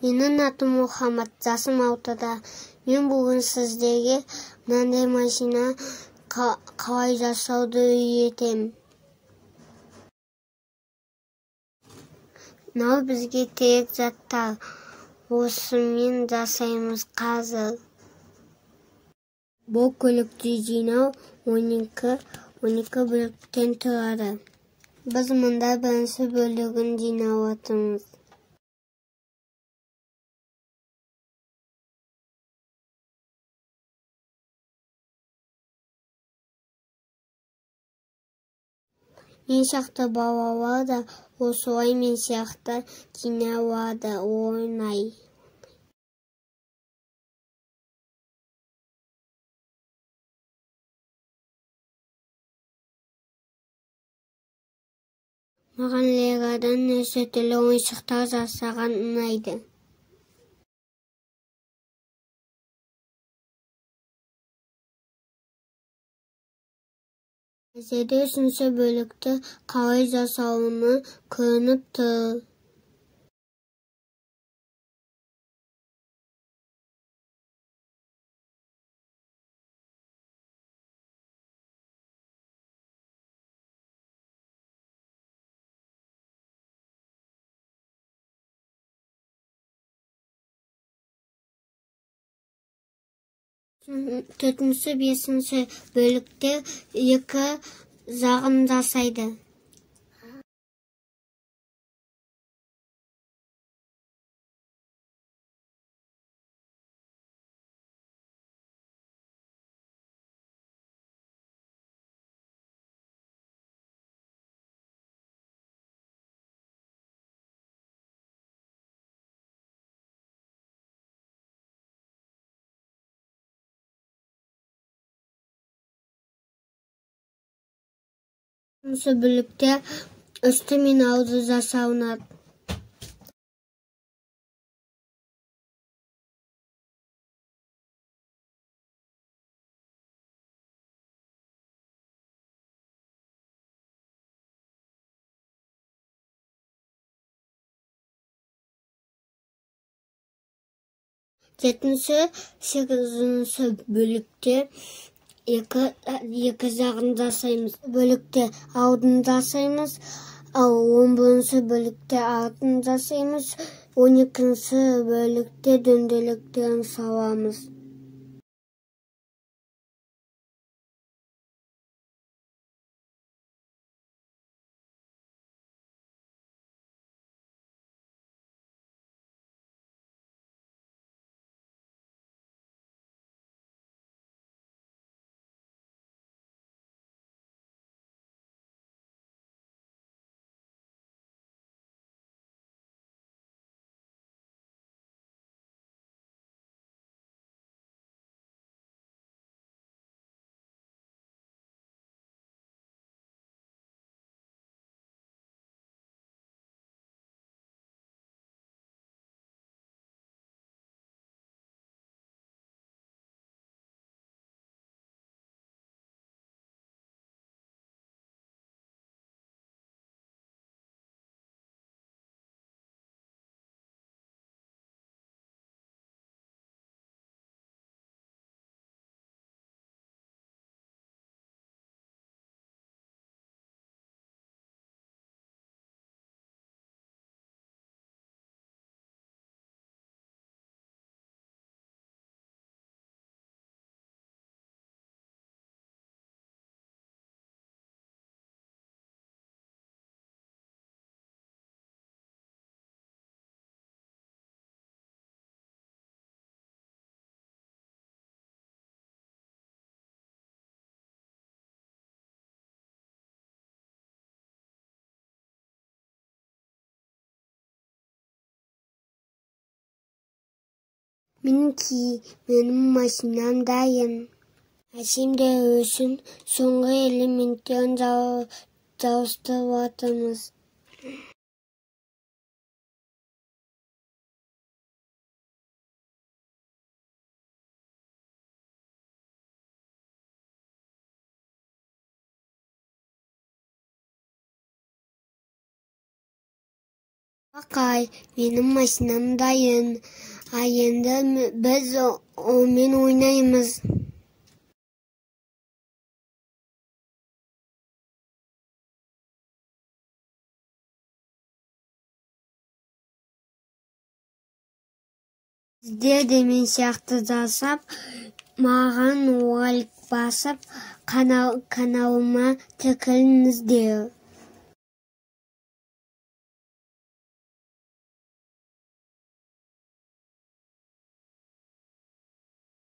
Менің атым Мұхаммад, жасым 6-да. Мен бүгін сіздерге мынандай машина қалай жасауды үйретемін. Мынау бізге керек заттар. Осымен жасаймыз қазір. Бұл көлікті жинау 12 бөліктен тұрады. Біз мұнда бірінші бөлігін жинауатымыз. Мен сияқты балалар да осылай мен сияқты жинай алады, ойнай. Маған легадан неше түрлі ойыншықтар жасаған ұнайды. Әзірде 3-ші бөлікті қалай жасауыны көрініп тұр. Төртінші, 5-ші бөлікте екі жағын жасайды. Үшінші бөлікте үсті мен ауды жасалынады. Жетінші, 8-ші бөлікте екі жағын жасаймыз. Бөлікте алдын жасаймыз, ал 11-ші бөлікте артын жасаймыз. 12-ші бөлікте дөңгелектерін саламыз. Менің машинам дайын. Әсемде үшін соңғы элементтерін ауыстырып жатырмыз. Akay, benim maşinam dayın. Ayında biz onunla oynayımız. Sizde demin şaxtı jasap, mağan oğalik basıp, kanalıma tıkılınız diyor.